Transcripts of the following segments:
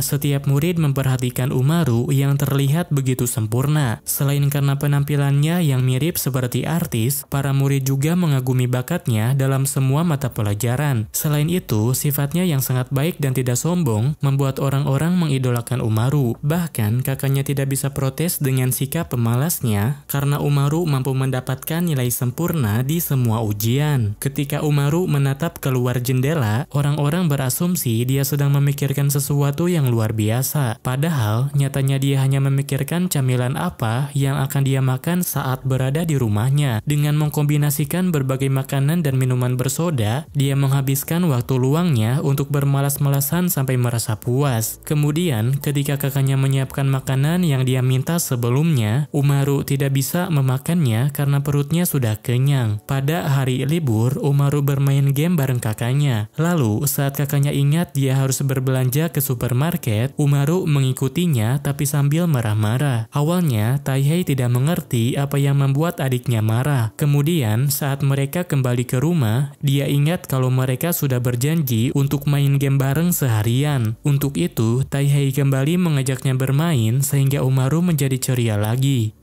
setiap murid memperhatikan Umaru yang terlihat begitu sempurna. Selain karena penampilannya yang mirip seperti artis, para murid juga mengagumi bakatnya dalam semua mata pelajaran. Selain itu, sifatnya yang sangat baik dan tidak sombong membuat orang-orang mengidolakan Umaru. Bahkan kakaknya tidak bisa protes dengan sikap pemalasnya karena Umaru mampu mendapatkan nilai sempurna di semua ujian. Ketika Umaru menatap keluar jendela, orang-orang berasumsi dia sedang memikirkan sesuatu yang luar biasa. Padahal nyatanya dia hanya memikirkan camilan apa yang akan dia makan saat berada di rumahnya. Dengan mengkombinasikan berbagai makanan dan minuman bersoda, dia menghabiskan waktu luangnya untuk bermalas-malasan sampai merasa puas. Kemudian, ketika kakaknya menyiapkan makanan yang dia minta sebelumnya, Umaru tidak bisa memakannya karena perutnya sudah kenyang. Pada hari libur, Umaru bermain game bareng kakaknya. Lalu, saat kakaknya ingat dia harus berbelanja ke supermarket, Umaru mengikutinya tapi sambil marah-marah. Awalnya, Taihei tidak mengerti apa yang membuat adiknya marah. Kemudian, saat mereka kembali ke rumah, dia ingat kalau mereka sudah berjanji untuk main game bareng seharian. Untuk itu, Taihei kembali mengajaknya bermain sehingga Umaru menjadi ceria lagi.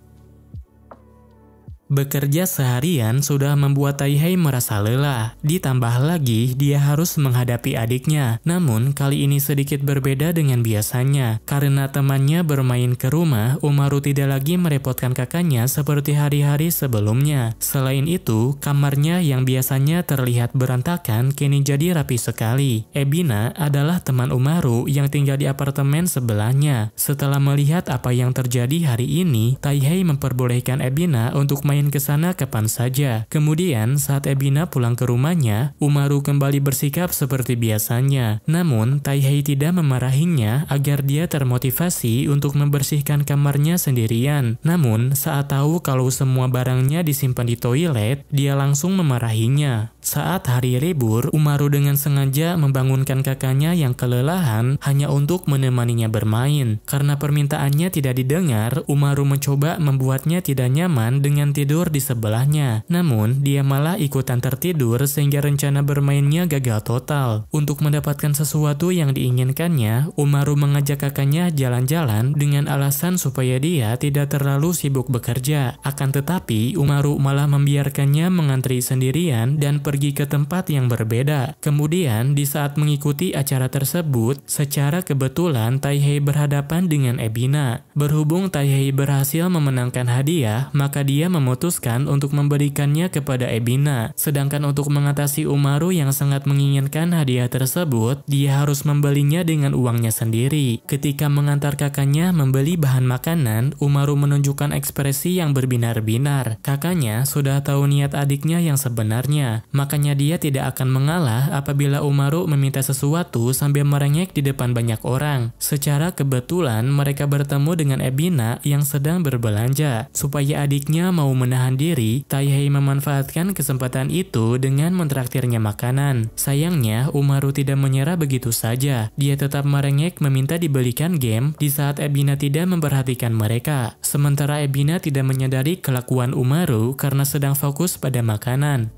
Bekerja seharian sudah membuat Taihei merasa lelah. Ditambah lagi, dia harus menghadapi adiknya. Namun, kali ini sedikit berbeda dengan biasanya. Karena temannya bermain ke rumah, Umaru tidak lagi merepotkan kakaknya seperti hari-hari sebelumnya. Selain itu, kamarnya yang biasanya terlihat berantakan kini jadi rapi sekali. Ebina adalah teman Umaru yang tinggal di apartemen sebelahnya. Setelah melihat apa yang terjadi hari ini, Taihei memperbolehkan Ebina untuk main ke sana kapan saja. Kemudian saat Ebina pulang ke rumahnya, Umaru kembali bersikap seperti biasanya. Namun Taihei tidak memarahinya agar dia termotivasi untuk membersihkan kamarnya sendirian. Namun saat tahu kalau semua barangnya disimpan di toilet, dia langsung memarahinya. Saat hari libur, Umaru dengan sengaja membangunkan kakaknya yang kelelahan hanya untuk menemaninya bermain. Karena permintaannya tidak didengar, Umaru mencoba membuatnya tidak nyaman dengan tidur di sebelahnya. Namun, dia malah ikutan tertidur sehingga rencana bermainnya gagal total. Untuk mendapatkan sesuatu yang diinginkannya, Umaru mengajak kakaknya jalan-jalan dengan alasan supaya dia tidak terlalu sibuk bekerja. Akan tetapi, Umaru malah membiarkannya mengantri sendirian dan pergi ke tempat yang berbeda. Kemudian, di saat mengikuti acara tersebut, secara kebetulan Taihei berhadapan dengan Ebina. Berhubung Taihei berhasil memenangkan hadiah, maka dia memutuskan untuk memberikannya kepada Ebina. Sedangkan untuk mengatasi Umaru yang sangat menginginkan hadiah tersebut, dia harus membelinya dengan uangnya sendiri. Ketika mengantar kakaknya membeli bahan makanan, Umaru menunjukkan ekspresi yang berbinar-binar. Kakaknya sudah tahu niat adiknya yang sebenarnya, makanya dia tidak akan mengalah apabila Umaru meminta sesuatu sambil merengek di depan banyak orang. Secara kebetulan mereka bertemu dengan Ebina yang sedang berbelanja. Supaya adiknya mau menahan diri, Taihei memanfaatkan kesempatan itu dengan mentraktirnya makanan. Sayangnya, Umaru tidak menyerah begitu saja. Dia tetap merengek meminta dibelikan game di saat Ebina tidak memperhatikan mereka. Sementara Ebina tidak menyadari kelakuan Umaru karena sedang fokus pada makanan.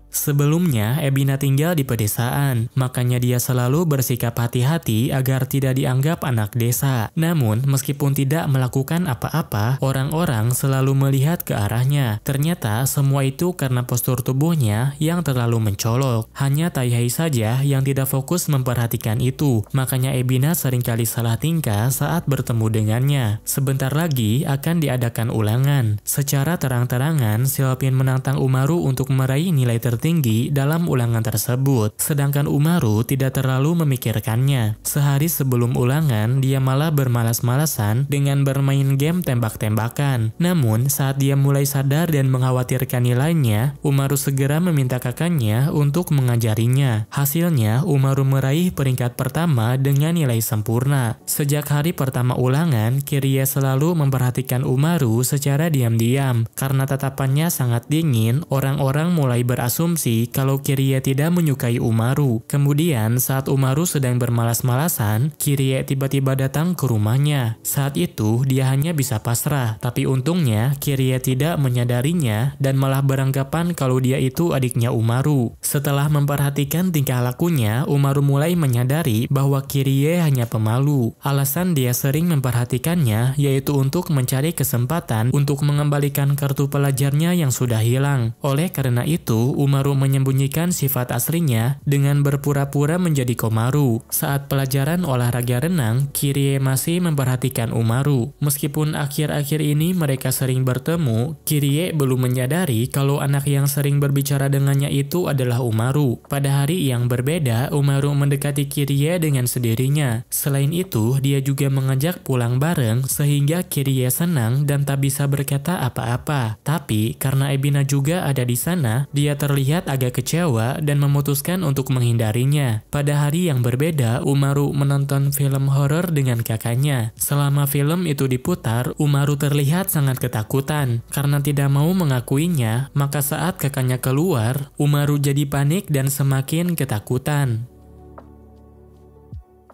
Sebelumnya, Ebina tinggal di pedesaan, makanya dia selalu bersikap hati-hati agar tidak dianggap anak desa. Namun, meskipun tidak melakukan apa-apa, orang-orang selalu melihat ke arahnya. Ternyata, semua itu karena postur tubuhnya yang terlalu mencolok. Hanya Taihei saja yang tidak fokus memperhatikan itu, makanya Ebina seringkali salah tingkah saat bertemu dengannya. Sebentar lagi akan diadakan ulangan. Secara terang-terangan, Silpin menantang Umaru untuk meraih nilai tertinggi dalam ulangan tersebut, sedangkan Umaru tidak terlalu memikirkannya. Sehari sebelum ulangan, dia malah bermalas-malasan dengan bermain game tembak-tembakan. Namun, saat dia mulai sadar dan mengkhawatirkan nilainya, Umaru segera meminta kakaknya untuk mengajarinya. Hasilnya, Umaru meraih peringkat pertama dengan nilai sempurna. Sejak hari pertama ulangan, Kirie selalu memperhatikan Umaru secara diam-diam. Karena tatapannya sangat dingin, orang-orang mulai berasumsi berasumsi kalau Kirie tidak menyukai Umaru. Kemudian saat Umaru sedang bermalas-malasan, Kirie tiba-tiba datang ke rumahnya. Saat itu dia hanya bisa pasrah, tapi untungnya Kirie tidak menyadarinya dan malah beranggapan kalau dia itu adiknya Umaru. Setelah memperhatikan tingkah lakunya, Umaru mulai menyadari bahwa Kirie hanya pemalu. Alasan dia sering memperhatikannya yaitu untuk mencari kesempatan untuk mengembalikan kartu pelajarnya yang sudah hilang. Oleh karena itu, Umaru menyembunyikan sifat aslinya dengan berpura-pura menjadi Komaru. Saat pelajaran olahraga renang, Kirie masih memperhatikan Umaru. Meskipun akhir-akhir ini mereka sering bertemu, Kirie belum menyadari kalau anak yang sering berbicara dengannya itu adalah Umaru. Pada hari yang berbeda, Umaru mendekati Kirie dengan sendirinya. Selain itu, dia juga mengajak pulang bareng sehingga Kirie senang dan tak bisa berkata apa-apa. Tapi karena Ebina juga ada di sana, dia terlihat agak kecewa dan memutuskan untuk menghindarinya. Pada hari yang berbeda, Umaru menonton film horor dengan kakaknya. Selama film itu diputar, Umaru terlihat sangat ketakutan. Karena tidak mau mengakuinya, maka saat kakaknya keluar, Umaru jadi panik dan semakin ketakutan.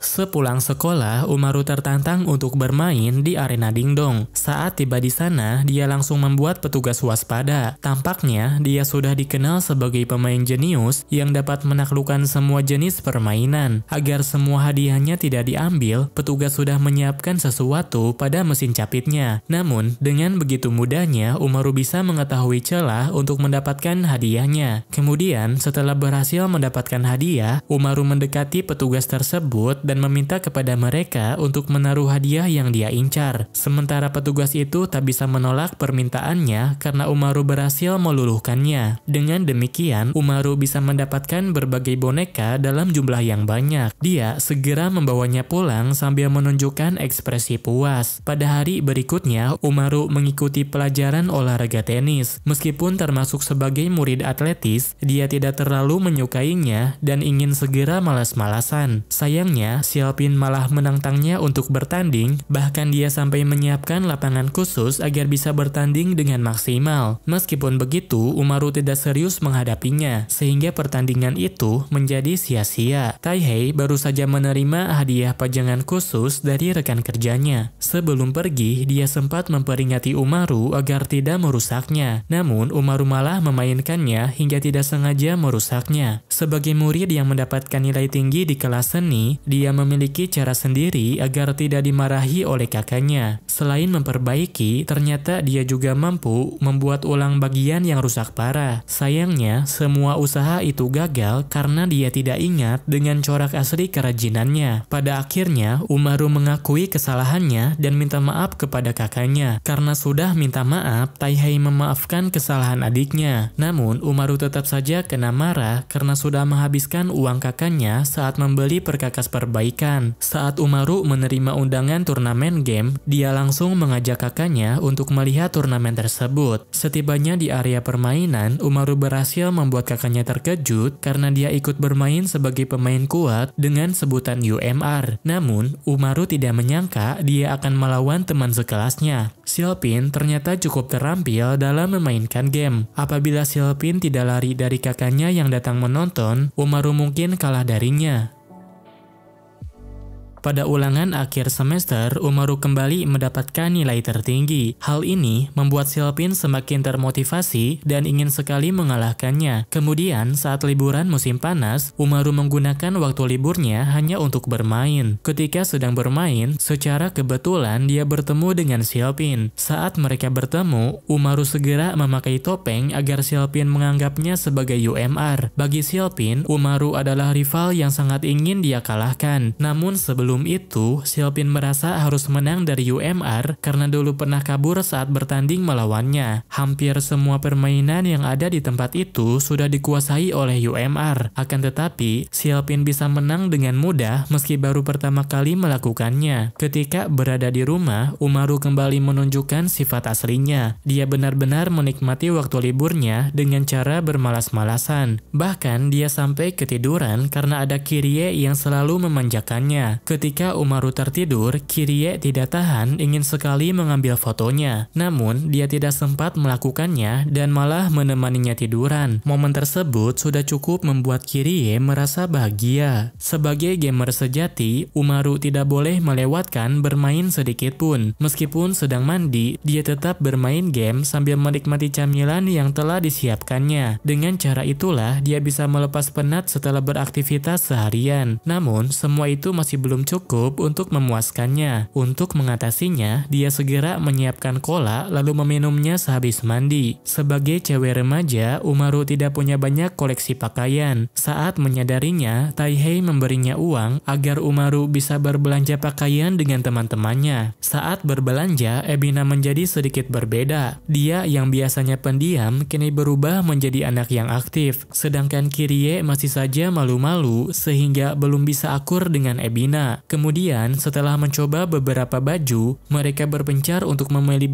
Sepulang sekolah, Umaru tertantang untuk bermain di arena dingdong. Saat tiba di sana, dia langsung membuat petugas waspada. Tampaknya, dia sudah dikenal sebagai pemain jenius yang dapat menaklukkan semua jenis permainan. Agar semua hadiahnya tidak diambil, petugas sudah menyiapkan sesuatu pada mesin capitnya. Namun, dengan begitu mudahnya, Umaru bisa mengetahui celah untuk mendapatkan hadiahnya. Kemudian, setelah berhasil mendapatkan hadiah, Umaru mendekati petugas tersebut dan meminta kepada mereka untuk menaruh hadiah yang dia incar. Sementara petugas itu tak bisa menolak permintaannya karena Umaru berhasil meluluhkannya. Dengan demikian, Umaru bisa mendapatkan berbagai boneka dalam jumlah yang banyak. Dia segera membawanya pulang sambil menunjukkan ekspresi puas. Pada hari berikutnya, Umaru mengikuti pelajaran olahraga tenis. Meskipun termasuk sebagai murid atletis, dia tidak terlalu menyukainya dan ingin segera malas-malasan. Sayangnya, Xiaopin malah menantangnya untuk bertanding, bahkan dia sampai menyiapkan lapangan khusus agar bisa bertanding dengan maksimal. Meskipun begitu, Umaru tidak serius menghadapinya, sehingga pertandingan itu menjadi sia-sia. Taihei baru saja menerima hadiah pajangan khusus dari rekan kerjanya. Sebelum pergi, dia sempat memperingati Umaru agar tidak merusaknya. Namun, Umaru malah memainkannya hingga tidak sengaja merusaknya. Sebagai murid yang mendapatkan nilai tinggi di kelas seni, dia memiliki cara sendiri agar tidak dimarahi oleh kakaknya. Selain memperbaiki, ternyata dia juga mampu membuat ulang bagian yang rusak parah. Sayangnya, semua usaha itu gagal karena dia tidak ingat dengan corak asli kerajinannya. Pada akhirnya, Umaru mengakui kesalahannya dan minta maaf kepada kakaknya. Karena sudah minta maaf, Taihei memaafkan kesalahan adiknya. Namun, Umaru tetap saja kena marah karena sudah menghabiskan uang kakaknya saat membeli perkakas perbaikan. Saat Umaru menerima undangan turnamen game, dia langsung mengajak kakaknya untuk melihat turnamen tersebut. Setibanya di area permainan, Umaru berhasil membuat kakaknya terkejut karena dia ikut bermain sebagai pemain kuat dengan sebutan UMR. Namun, Umaru tidak menyangka dia akan melawan teman sekelasnya. Xiaopin ternyata cukup terampil dalam memainkan game. Apabila Xiaopin tidak lari dari kakaknya yang datang menonton, Umaru mungkin kalah darinya. Pada ulangan akhir semester, Umaru kembali mendapatkan nilai tertinggi. Hal ini membuat Xiaopin semakin termotivasi dan ingin sekali mengalahkannya. Kemudian, saat liburan musim panas, Umaru menggunakan waktu liburnya hanya untuk bermain. Ketika sedang bermain, secara kebetulan dia bertemu dengan Xiaopin. Saat mereka bertemu, Umaru segera memakai topeng agar Xiaopin menganggapnya sebagai UMR. Bagi Xiaopin, Umaru adalah rival yang sangat ingin dia kalahkan. Namun sebelum itu, Xiaopin merasa harus menang dari UMR karena dulu pernah kabur saat bertanding melawannya. Hampir semua permainan yang ada di tempat itu sudah dikuasai oleh UMR. Akan tetapi, Xiaopin bisa menang dengan mudah meski baru pertama kali melakukannya. Ketika berada di rumah, Umaru kembali menunjukkan sifat aslinya. Dia benar-benar menikmati waktu liburnya dengan cara bermalas-malasan. Bahkan dia sampai ketiduran karena ada Kirie yang selalu memanjakannya. Ketika Umaru tertidur, Kirie tidak tahan ingin sekali mengambil fotonya. Namun, dia tidak sempat melakukannya dan malah menemaninya tiduran. Momen tersebut sudah cukup membuat Kirie merasa bahagia. Sebagai gamer sejati, Umaru tidak boleh melewatkan bermain sedikit pun. Meskipun sedang mandi, dia tetap bermain game sambil menikmati camilan yang telah disiapkannya. Dengan cara itulah, dia bisa melepas penat setelah beraktivitas seharian. Namun, semua itu masih belum cukup untuk memuaskannya. Untuk mengatasinya, dia segera menyiapkan cola lalu meminumnya sehabis mandi. Sebagai cewek remaja, Umaru tidak punya banyak koleksi pakaian. Saat menyadarinya, Taihei memberinya uang agar Umaru bisa berbelanja pakaian dengan teman-temannya. Saat berbelanja, Ebina menjadi sedikit berbeda. Dia yang biasanya pendiam kini berubah menjadi anak yang aktif. Sedangkan Kirie masih saja malu-malu sehingga belum bisa akur dengan Ebina. Kemudian setelah mencoba beberapa baju, mereka berpencar untuk memilih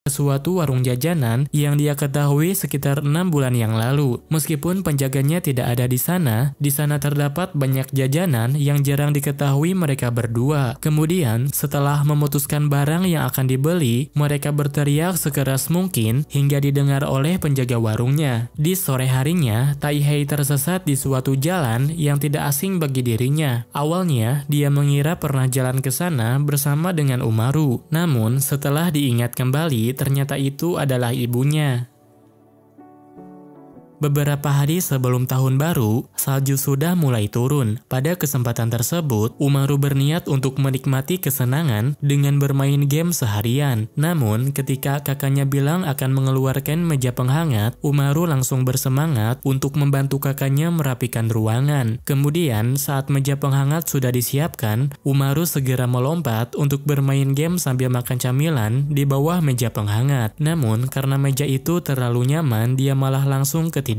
suatu warung jajanan yang dia ketahui sekitar 6 bulan yang lalu. Meskipun penjaganya tidak ada di sana terdapat banyak jajanan yang jarang diketahui mereka berdua. Kemudian, setelah memutuskan barang yang akan dibeli, mereka berteriak sekeras mungkin hingga didengar oleh penjaga warungnya. Di sore harinya, Taihei tersesat di suatu jalan yang tidak asing bagi dirinya. Awalnya, dia mengira pernah jalan ke sana bersama dengan Umaru. Namun, setelah diingat kembali, ternyata itu adalah ibunya. Beberapa hari sebelum tahun baru, salju sudah mulai turun. Pada kesempatan tersebut, Umaru berniat untuk menikmati kesenangan dengan bermain game seharian. Namun, ketika kakaknya bilang akan mengeluarkan meja penghangat, Umaru langsung bersemangat untuk membantu kakaknya merapikan ruangan. Kemudian, saat meja penghangat sudah disiapkan, Umaru segera melompat untuk bermain game sambil makan camilan di bawah meja penghangat. Namun, karena meja itu terlalu nyaman, dia malah langsung ketiduran.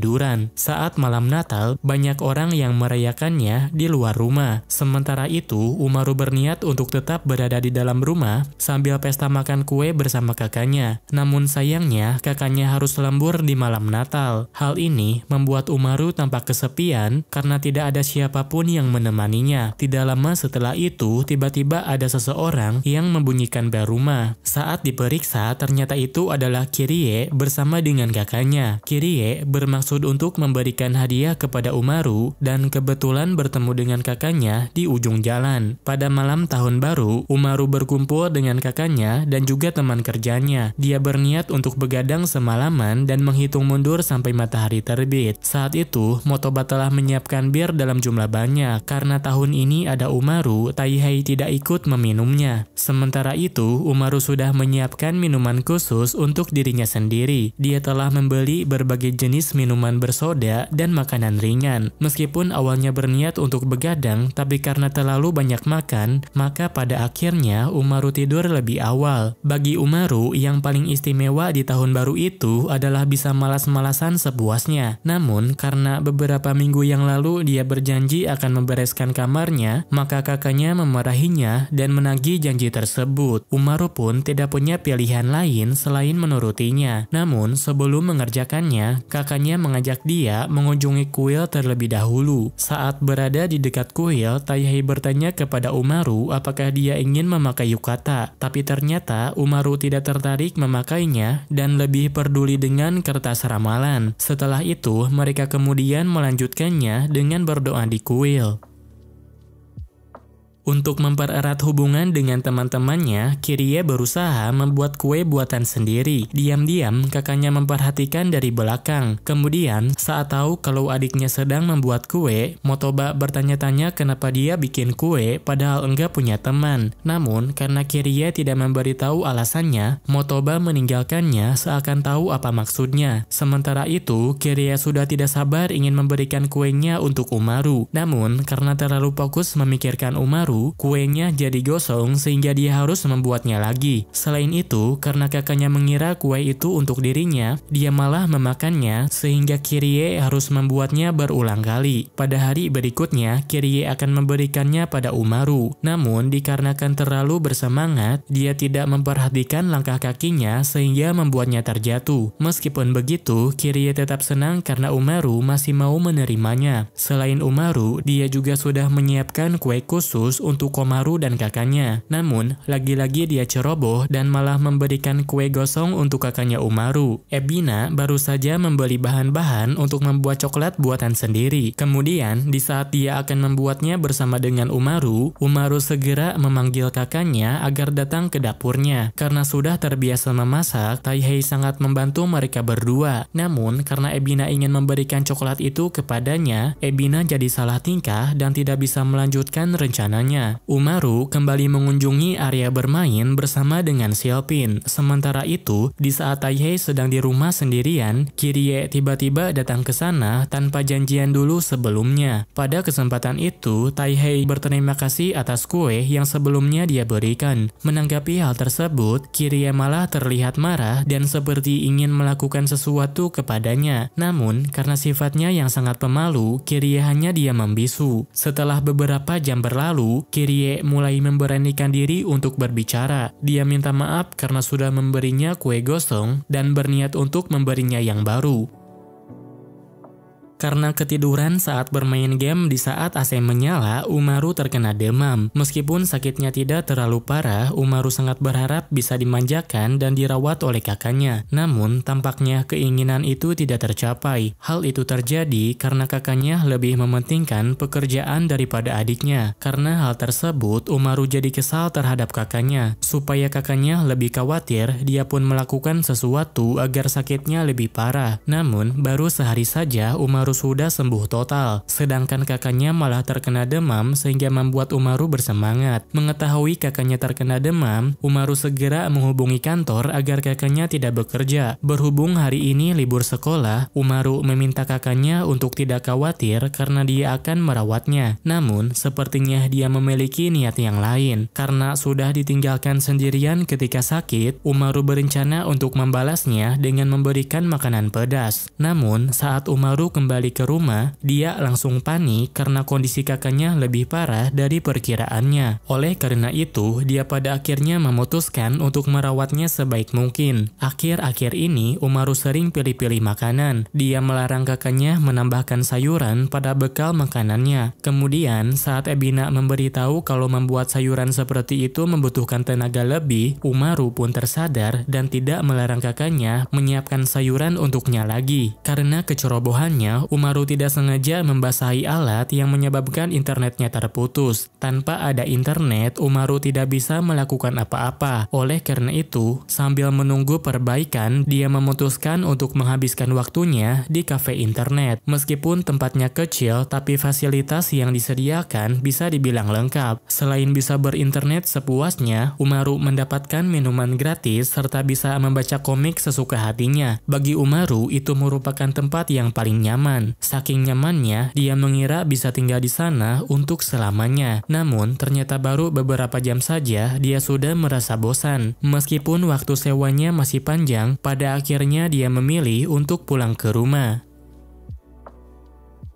Saat malam Natal, banyak orang yang merayakannya di luar rumah. Sementara itu, Umaru berniat untuk tetap berada di dalam rumah sambil pesta makan kue bersama kakaknya. Namun sayangnya, kakaknya harus lembur di malam Natal. Hal ini membuat Umaru tampak kesepian karena tidak ada siapapun yang menemaninya. Tidak lama setelah itu, tiba-tiba ada seseorang yang membunyikan bel rumah. Saat diperiksa, ternyata itu adalah Kirie bersama dengan kakaknya. Kirie bermaksud untuk memberikan hadiah kepada Umaru dan kebetulan bertemu dengan kakaknya di ujung jalan. Pada malam tahun baru, Umaru berkumpul dengan kakaknya dan juga teman kerjanya. Dia berniat untuk begadang semalaman dan menghitung mundur sampai matahari terbit. Saat itu, Motoba telah menyiapkan bir dalam jumlah banyak. Karena tahun ini ada Umaru, Taihei tidak ikut meminumnya. Sementara itu, Umaru sudah menyiapkan minuman khusus untuk dirinya sendiri. Dia telah membeli berbagai jenis minuman bersoda dan makanan ringan. Meskipun awalnya berniat untuk begadang, tapi karena terlalu banyak makan, maka pada akhirnya Umaru tidur lebih awal. Bagi Umaru, yang paling istimewa di tahun baru itu adalah bisa malas-malasan sepuasnya. Namun, karena beberapa minggu yang lalu dia berjanji akan membereskan kamarnya, maka kakaknya memarahinya dan menagih janji tersebut. Umaru pun tidak punya pilihan lain selain menurutinya. Namun, sebelum mengerjakannya, kakaknya mengajak dia mengunjungi kuil terlebih dahulu. Saat berada di dekat kuil, Taihei bertanya kepada Umaru apakah dia ingin memakai yukata. Tapi ternyata Umaru tidak tertarik memakainya dan lebih peduli dengan kertas ramalan. Setelah itu, mereka kemudian melanjutkannya dengan berdoa di kuil. Untuk mempererat hubungan dengan teman-temannya, Kirie berusaha membuat kue buatan sendiri. Diam-diam, kakaknya memperhatikan dari belakang. Kemudian, saat tahu kalau adiknya sedang membuat kue, Motoba bertanya-tanya kenapa dia bikin kue padahal enggak punya teman. Namun, karena Kirie tidak memberitahu alasannya, Motoba meninggalkannya seakan tahu apa maksudnya. Sementara itu, Kirie sudah tidak sabar ingin memberikan kuenya untuk Umaru. Namun, karena terlalu fokus memikirkan Umaru, kuenya jadi gosong sehingga dia harus membuatnya lagi. Selain itu, karena kakaknya mengira kue itu untuk dirinya, dia malah memakannya sehingga Kirie harus membuatnya berulang kali. Pada hari berikutnya, Kirie akan memberikannya pada Umaru. Namun, dikarenakan terlalu bersemangat, dia tidak memperhatikan langkah kakinya sehingga membuatnya terjatuh. Meskipun begitu, Kirie tetap senang karena Umaru masih mau menerimanya. Selain Umaru, dia juga sudah menyiapkan kue khusus untuk Komaru dan kakaknya. Namun, lagi-lagi dia ceroboh dan malah memberikan kue gosong untuk kakaknya Umaru. Ebina baru saja membeli bahan-bahan untuk membuat coklat buatan sendiri. Kemudian, di saat dia akan membuatnya bersama dengan Umaru, Umaru segera memanggil kakaknya agar datang ke dapurnya. Karena sudah terbiasa memasak, Taihei sangat membantu mereka berdua. Namun, karena Ebina ingin memberikan coklat itu kepadanya, Ebina jadi salah tingkah dan tidak bisa melanjutkan rencananya. Umaru kembali mengunjungi area bermain bersama dengan Silpin. Sementara itu, di saat Taihei sedang di rumah sendirian, Kirie tiba-tiba datang ke sana tanpa janjian dulu sebelumnya. Pada kesempatan itu, Taihei berterima kasih atas kue yang sebelumnya dia berikan. Menanggapi hal tersebut, Kirie malah terlihat marah dan seperti ingin melakukan sesuatu kepadanya. Namun, karena sifatnya yang sangat pemalu, Kirie hanya diam membisu. Setelah beberapa jam berlalu, itu, Kirie mulai memberanikan diri untuk berbicara. Dia minta maaf karena sudah memberinya kue gosong dan berniat untuk memberinya yang baru. Karena ketiduran saat bermain game di saat AC menyala, Umaru terkena demam. Meskipun sakitnya tidak terlalu parah, Umaru sangat berharap bisa dimanjakan dan dirawat oleh kakaknya. Namun, tampaknya keinginan itu tidak tercapai. Hal itu terjadi karena kakaknya lebih mementingkan pekerjaan daripada adiknya. Karena hal tersebut, Umaru jadi kesal terhadap kakaknya. Supaya kakaknya lebih khawatir, dia pun melakukan sesuatu agar sakitnya lebih parah. Namun, baru sehari saja Umaru sudah sembuh total, sedangkan kakaknya malah terkena demam sehingga membuat Umaru bersemangat. Mengetahui kakaknya terkena demam, Umaru segera menghubungi kantor agar kakaknya tidak bekerja. Berhubung hari ini libur sekolah, Umaru meminta kakaknya untuk tidak khawatir karena dia akan merawatnya. Namun, sepertinya dia memiliki niat yang lain. Karena sudah ditinggalkan sendirian ketika sakit, Umaru berencana untuk membalasnya dengan memberikan makanan pedas. Namun, saat Umaru kembali ke rumah, dia langsung panik karena kondisi kakaknya lebih parah dari perkiraannya. Oleh karena itu, dia pada akhirnya memutuskan untuk merawatnya sebaik mungkin. Akhir-akhir ini, Umaru sering pilih-pilih makanan. Dia melarang kakaknya menambahkan sayuran pada bekal makanannya. Kemudian, saat Ebina memberitahu kalau membuat sayuran seperti itu membutuhkan tenaga lebih, Umaru pun tersadar dan tidak melarang kakaknya menyiapkan sayuran untuknya lagi. Karena kecerobohannya, Umaru tidak sengaja membasahi alat yang menyebabkan internetnya terputus. Tanpa ada internet, Umaru tidak bisa melakukan apa-apa. Oleh karena itu, sambil menunggu perbaikan, dia memutuskan untuk menghabiskan waktunya di kafe internet. Meskipun tempatnya kecil, tapi fasilitas yang disediakan bisa dibilang lengkap. Selain bisa berinternet sepuasnya, Umaru mendapatkan minuman gratis serta bisa membaca komik sesuka hatinya. Bagi Umaru, itu merupakan tempat yang paling nyaman. Saking nyamannya, dia mengira bisa tinggal di sana untuk selamanya. Namun, ternyata baru beberapa jam saja dia sudah merasa bosan. Meskipun waktu sewanya masih panjang, pada akhirnya dia memilih untuk pulang ke rumah.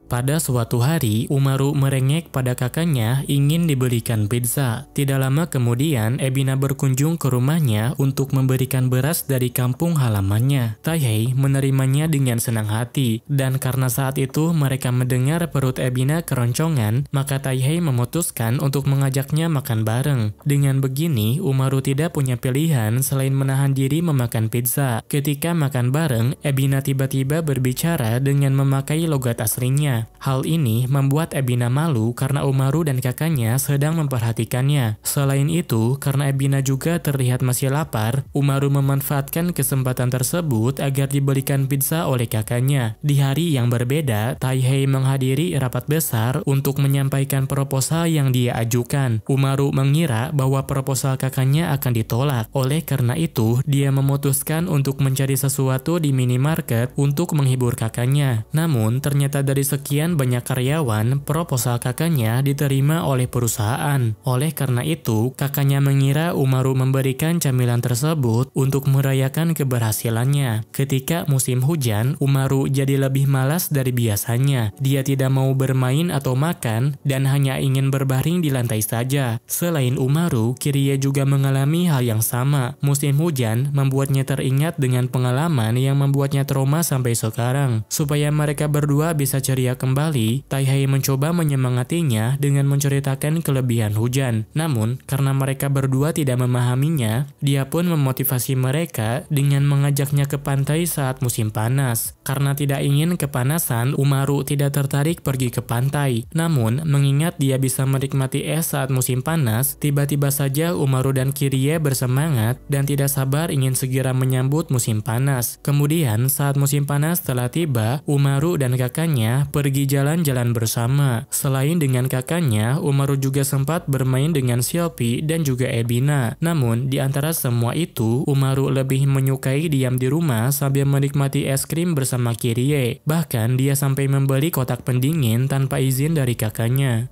Pada suatu hari, Umaru merengek pada kakaknya ingin diberikan pizza. Tidak lama kemudian, Ebina berkunjung ke rumahnya untuk memberikan beras dari kampung halamannya. Taihei menerimanya dengan senang hati, dan karena saat itu mereka mendengar perut Ebina keroncongan, maka Taihei memutuskan untuk mengajaknya makan bareng. Dengan begini, Umaru tidak punya pilihan selain menahan diri memakan pizza. Ketika makan bareng, Ebina tiba-tiba berbicara dengan memakai logat aslinya. Hal ini membuat Ebina malu karena Umaru dan kakaknya sedang memperhatikannya. Selain itu, karena Ebina juga terlihat masih lapar, Umaru memanfaatkan kesempatan tersebut agar diberikan pizza oleh kakaknya. Di hari yang berbeda, Taihei menghadiri rapat besar untuk menyampaikan proposal yang dia ajukan. Umaru mengira bahwa proposal kakaknya akan ditolak. Oleh karena itu, dia memutuskan untuk mencari sesuatu di minimarket untuk menghibur kakaknya. Namun, ternyata dari sekian banyak karyawan, proposal kakaknya diterima oleh perusahaan. Oleh karena itu, kakaknya mengira Umaru memberikan camilan tersebut untuk merayakan keberhasilannya. Ketika musim hujan, Umaru jadi lebih malas dari biasanya. Dia tidak mau bermain atau makan dan hanya ingin berbaring di lantai saja. Selain Umaru, Kirie juga mengalami hal yang sama. Musim hujan membuatnya teringat dengan pengalaman yang membuatnya trauma sampai sekarang. Supaya mereka berdua bisa ceria kembali, Taihei mencoba menyemangatinya dengan menceritakan kelebihan hujan. Namun, karena mereka berdua tidak memahaminya, dia pun memotivasi mereka dengan mengajaknya ke pantai saat musim panas. Karena tidak ingin kepanasan, Umaru tidak tertarik pergi ke pantai. Namun, mengingat dia bisa menikmati es saat musim panas, tiba-tiba saja Umaru dan Kirie bersemangat dan tidak sabar ingin segera menyambut musim panas. Kemudian, saat musim panas telah tiba, Umaru dan kakaknya pergi jalan-jalan bersama. Selain dengan kakaknya, Umaru juga sempat bermain dengan Xiaopi dan juga Ebina. Namun, di antara semua itu, Umaru lebih menyukai diam di rumah sambil menikmati es krim bersama Kirie. Bahkan, dia sampai membeli kotak pendingin tanpa izin dari kakaknya.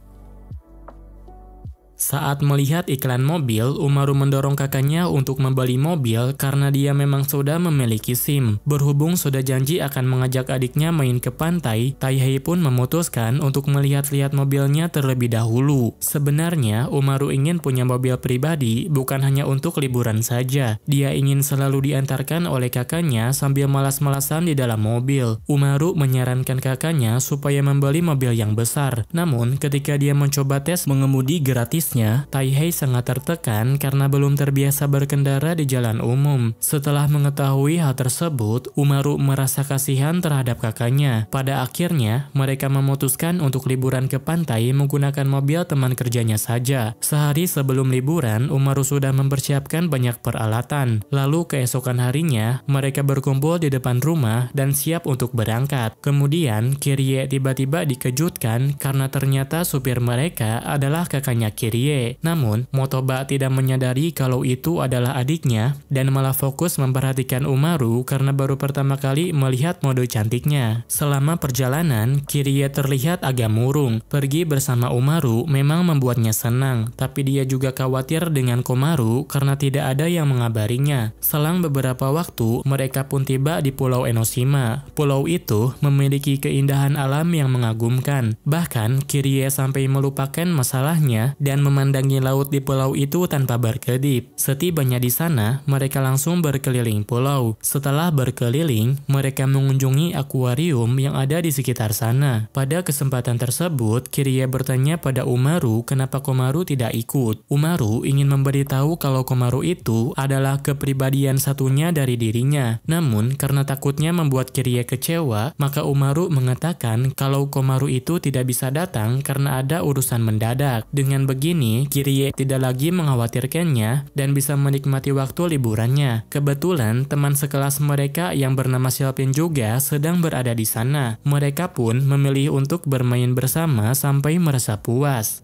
Saat melihat iklan mobil, Umaru mendorong kakaknya untuk membeli mobil karena dia memang sudah memiliki SIM. Berhubung sudah janji akan mengajak adiknya main ke pantai, Taihei pun memutuskan untuk melihat-lihat mobilnya terlebih dahulu. Sebenarnya, Umaru ingin punya mobil pribadi bukan hanya untuk liburan saja. Dia ingin selalu diantarkan oleh kakaknya sambil malas-malasan di dalam mobil. Umaru menyarankan kakaknya supaya membeli mobil yang besar. Namun, ketika dia mencoba tes mengemudi gratis, Taihei sangat tertekan karena belum terbiasa berkendara di jalan umum. Setelah mengetahui hal tersebut, Umaru merasa kasihan terhadap kakaknya. Pada akhirnya, mereka memutuskan untuk liburan ke pantai menggunakan mobil teman kerjanya saja. Sehari sebelum liburan, Umaru sudah mempersiapkan banyak peralatan. Lalu keesokan harinya, mereka berkumpul di depan rumah dan siap untuk berangkat. Kemudian, Kirie tiba-tiba dikejutkan karena ternyata supir mereka adalah kakaknya Kirie. Namun, Motoba tidak menyadari kalau itu adalah adiknya dan malah fokus memperhatikan Umaru karena baru pertama kali melihat mode cantiknya. Selama perjalanan, Kirie terlihat agak murung. Pergi bersama Umaru memang membuatnya senang, tapi dia juga khawatir dengan Komaru karena tidak ada yang mengabarinya. Selang beberapa waktu, mereka pun tiba di Pulau Enoshima. Pulau itu memiliki keindahan alam yang mengagumkan. Bahkan, Kirie sampai melupakan masalahnya dan memandangi laut di pulau itu tanpa berkedip. Setibanya di sana, mereka langsung berkeliling pulau. Setelah berkeliling, mereka mengunjungi akuarium yang ada di sekitar sana. Pada kesempatan tersebut, Kirie bertanya pada Umaru kenapa Komaru tidak ikut. Umaru ingin memberitahu kalau Komaru itu adalah kepribadian satunya dari dirinya. Namun, karena takutnya membuat Kirie kecewa, maka Umaru mengatakan kalau Komaru itu tidak bisa datang karena ada urusan mendadak. Dengan begini, Kirie tidak lagi mengkhawatirkannya dan bisa menikmati waktu liburannya. Kebetulan teman sekelas mereka yang bernama Shelpin juga sedang berada di sana. Mereka pun memilih untuk bermain bersama sampai merasa puas.